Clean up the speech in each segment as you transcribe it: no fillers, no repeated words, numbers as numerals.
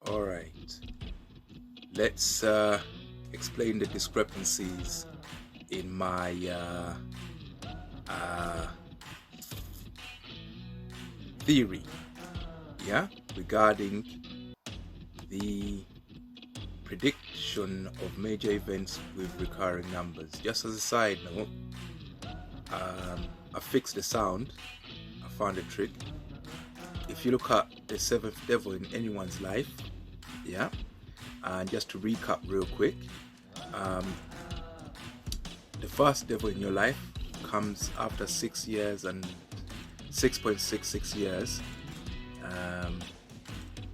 All right, let's explain the discrepancies in my theory, regarding the prediction of major events with recurring numbers. Just as a side note, I fixed the sound. I found a trick. If you look at the seventh devil in anyone's life, and just to recap real quick, the first devil in your life comes after 6 years and 6.66 years,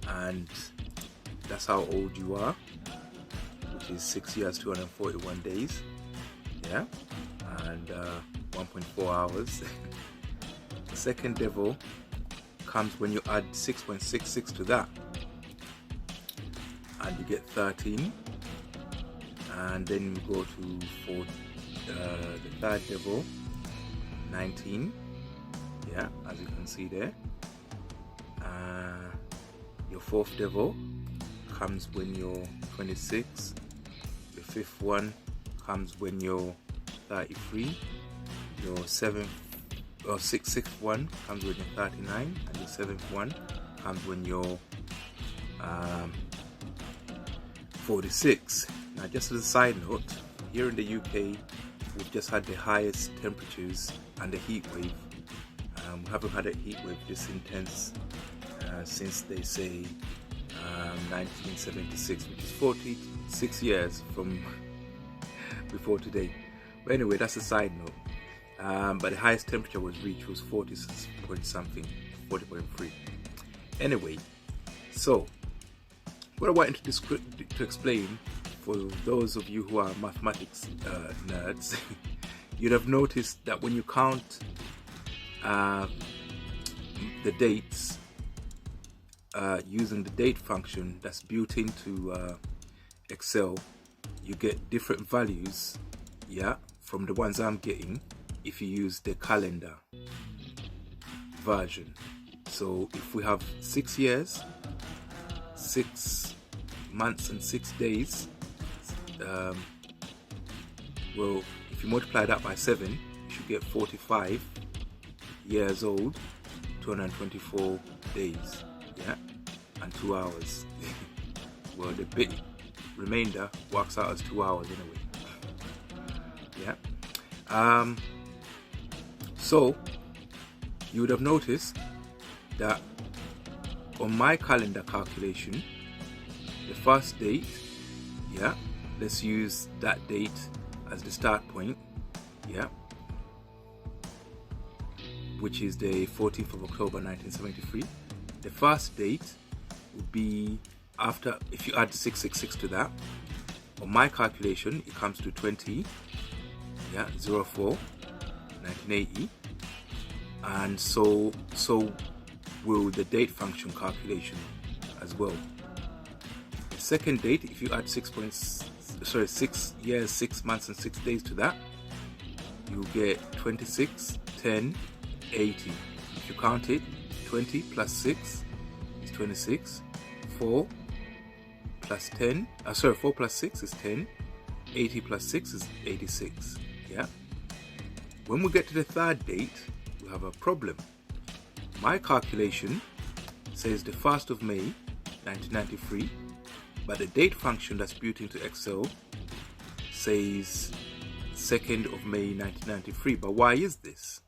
and that's how old you are, which is 6 years 241 days, and 1.4 hours. The second devil comes when you add 6.66 to that, and you get 13, and then you go to the third devil, 19, as you can see there. Your fourth devil comes when you're 26. Your fifth one comes when you're 33. Your sixth one comes when you're 39, and your seventh one comes when you're 46. Now, just as a side note, here in the UK, we've just had the highest temperatures and the heat wave. We haven't had a heat wave this intense since, they say, 1976, which is 46 years from before today. But anyway, that's a side note. But the highest temperature was reached was 40 point something, 40.3. Anyway, so what I wanted to explain, for those of you who are mathematics nerds, you'd have noticed that when you count the dates using the date function that's built into Excel, you get different values, from the ones I'm getting if you use the calendar version. So if we have 6 years, 6 months and 6 days, well, if you multiply that by 7, you should get 45 years old, 224 days, and 2 hours. Well, the bit remainder works out as 2 hours anyway. So you would have noticed that on my calendar calculation, the first date, let's use that date as the start point, which is the 14th of October 1973. The first date would be after, if you add 666 to that, on my calculation it comes to 20, 04, 1980, and so will the date function calculation as well. The second date, if you add 6 years, 6 months and 6 days to that, you get 26, 10, 80. If you count it, 20 plus 6 is 26, 4 plus 6 is 10, 80 plus 6 is 86. When we get to the third date, we have a problem. My calculation says the 1st of May 1993, but the date function that's built into Excel says 2nd of May 1993. But why is this?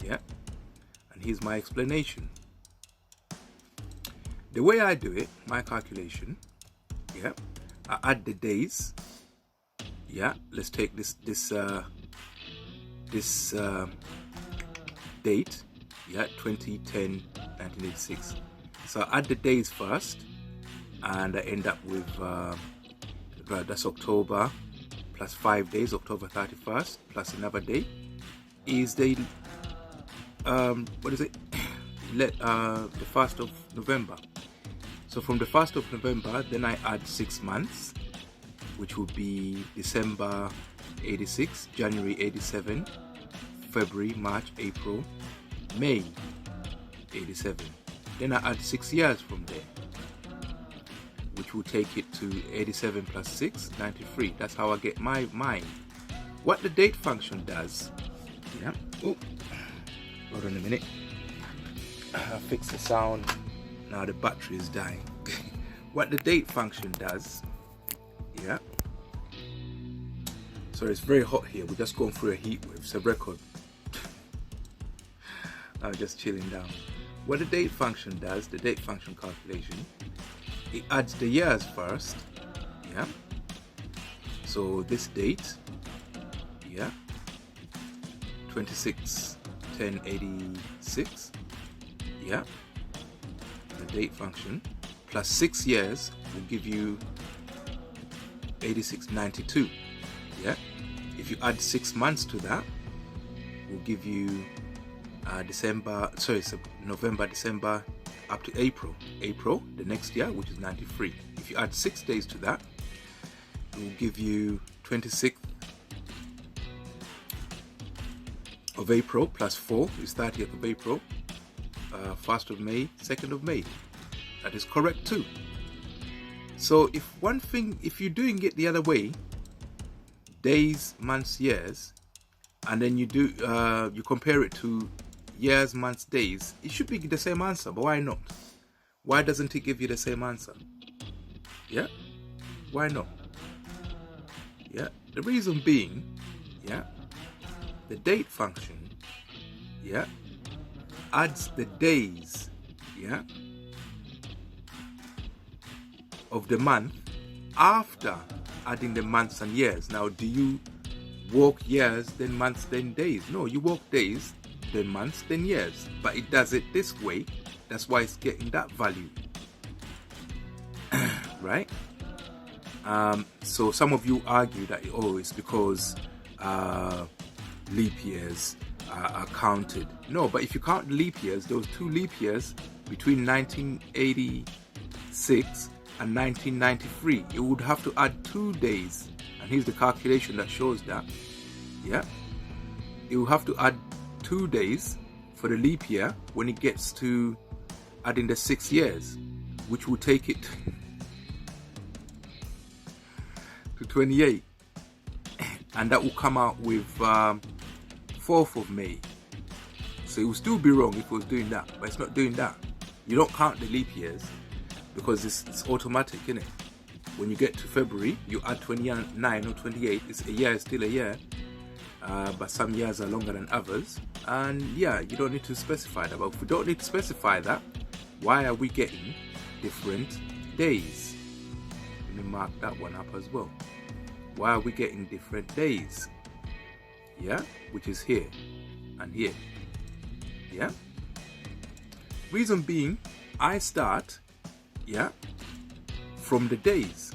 And here's my explanation. The way I do it, my calculation, I add the days. Let's take this date, 2010 1986. So I add the days first, and I end up with that's October plus 5 days, October 31st plus another day is the the 1st of November. So from the 1st of November, then I add 6 months, which would be December 86, January 87, February, March, April, May 87. Then I add 6 years from there. which will take it to 87 plus 6, 93. That's how I get mine. What the date function does, yeah. Oh, hold on a minute. I'll fix the sound. Now the battery is dying. What the date function does, yeah. Sorry, it's very hot here. We're just going through a heat wave. It's a record. I'm just chilling down. What the date function does, the date function calculation, it adds the years first, yeah. So this date, yeah, 26/10/86, yeah. The date function plus 6 years will give you 86/92, yeah. If you add 6 months to that, will give you November, December, up to April, the next year, which is 93. If you add 6 days to that, it will give you 26th of April plus 4 is 30th of April, 1st of May, 2nd of May. That is correct too. So if you're doing it the other way, days, months, years, and then you compare it to years, months, days, it should be the same answer. But why not? Why doesn't it give you the same answer? Yeah, why not? Yeah, the reason being, yeah, the date function, yeah, adds the days, yeah, of the month after adding the months and years. Now, do you walk years, then months, then days? No, you walk days, then months, then years. But it does it this way. That's why it's getting that value. Right? So some of you argue that, oh, it's because leap years are counted. No, but if you count leap years, those 2 leap years between 1986 and 1993, it would have to add 2 days. And here's the calculation that shows that. Yeah, it will have to add 2 days for the leap year when it gets to adding the 6 years, which will take it to 28, and that will come out with 4th of May. So it will still be wrong if it was doing that, but it's not doing that. You don't count the leap years because it's automatic, isn't it? When you get to February, you add 29 or 28. It's a year, it's still a year. But some years are longer than others, and yeah, you don't need to specify that. But if we don't need to specify that, why are we getting different days? Let me mark that one up as well. Why are we getting different days? Yeah, which is here and here. Yeah, reason being, I start, yeah, from the days.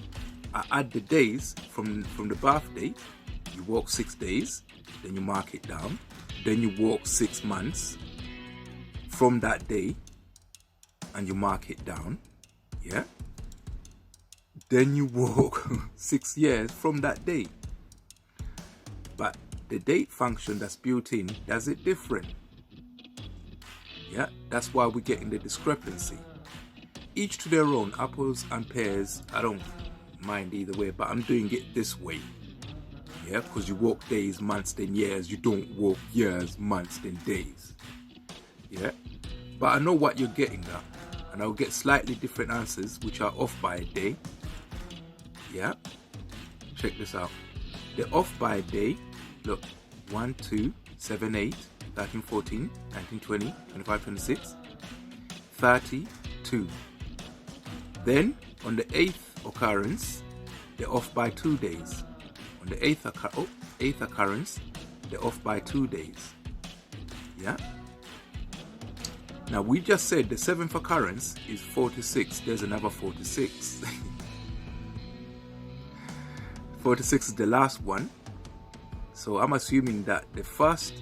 I add the days from the birth date. You walk 6 days, then you mark it down, then you walk 6 months from that day and you mark it down, yeah, then you walk 6 years from that day. But the date function that's built in does it different. Yeah, that's why we're getting the discrepancy. Each to their own, apples and pears. I don't mind either way, but I'm doing it this way. Yeah, because you walk days, months, then years. You don't walk years, months, then days. Yeah, but I know what you're getting at, and I'll get slightly different answers which are off by a day. Yeah, check this out. They're off by a day. Look, 1, 2, 7, 8, 13, 14, 19, 20, 25, 26, 32. Then on the 8th occurrence, they're off by 2 days. On the 8th occurrence, they're off by 2 days. Yeah. Now we just said the 7th occurrence is 46. There's another 46. 46 is the last one. So I'm assuming that the 1st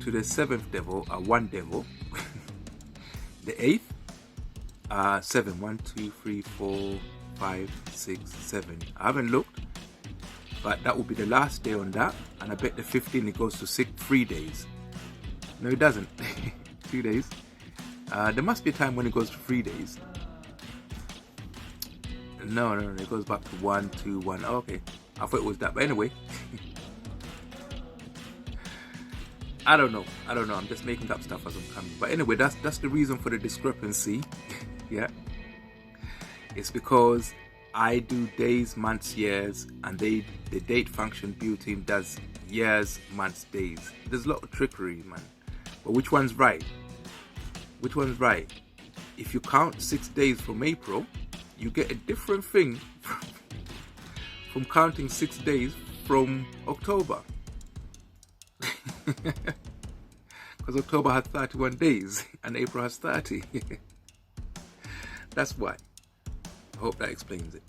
to the 7th devil are 1 devil. The 8th are 7. 1, 2, 3, 4, 5, 6, 7. I haven't looked, but that will be the last day on that. And I bet the 15th it goes to 3 days. No, it doesn't. 2 days. There must be a time when it goes to 3 days. No, it goes back to 1, 2, 1. Oh, okay, I thought it was that, but anyway. I don't know. I'm just making up stuff as I'm coming. But anyway, that's the reason for the discrepancy. Yeah. It's because I do days, months, years, and the date function built-in does years, months, days. There's a lot of trickery, man. But which one's right? Which one's right? If you count 6 days from April, you get a different thing from counting 6 days from October. Because October has 31 days and April has 30. That's why. I hope that explains it.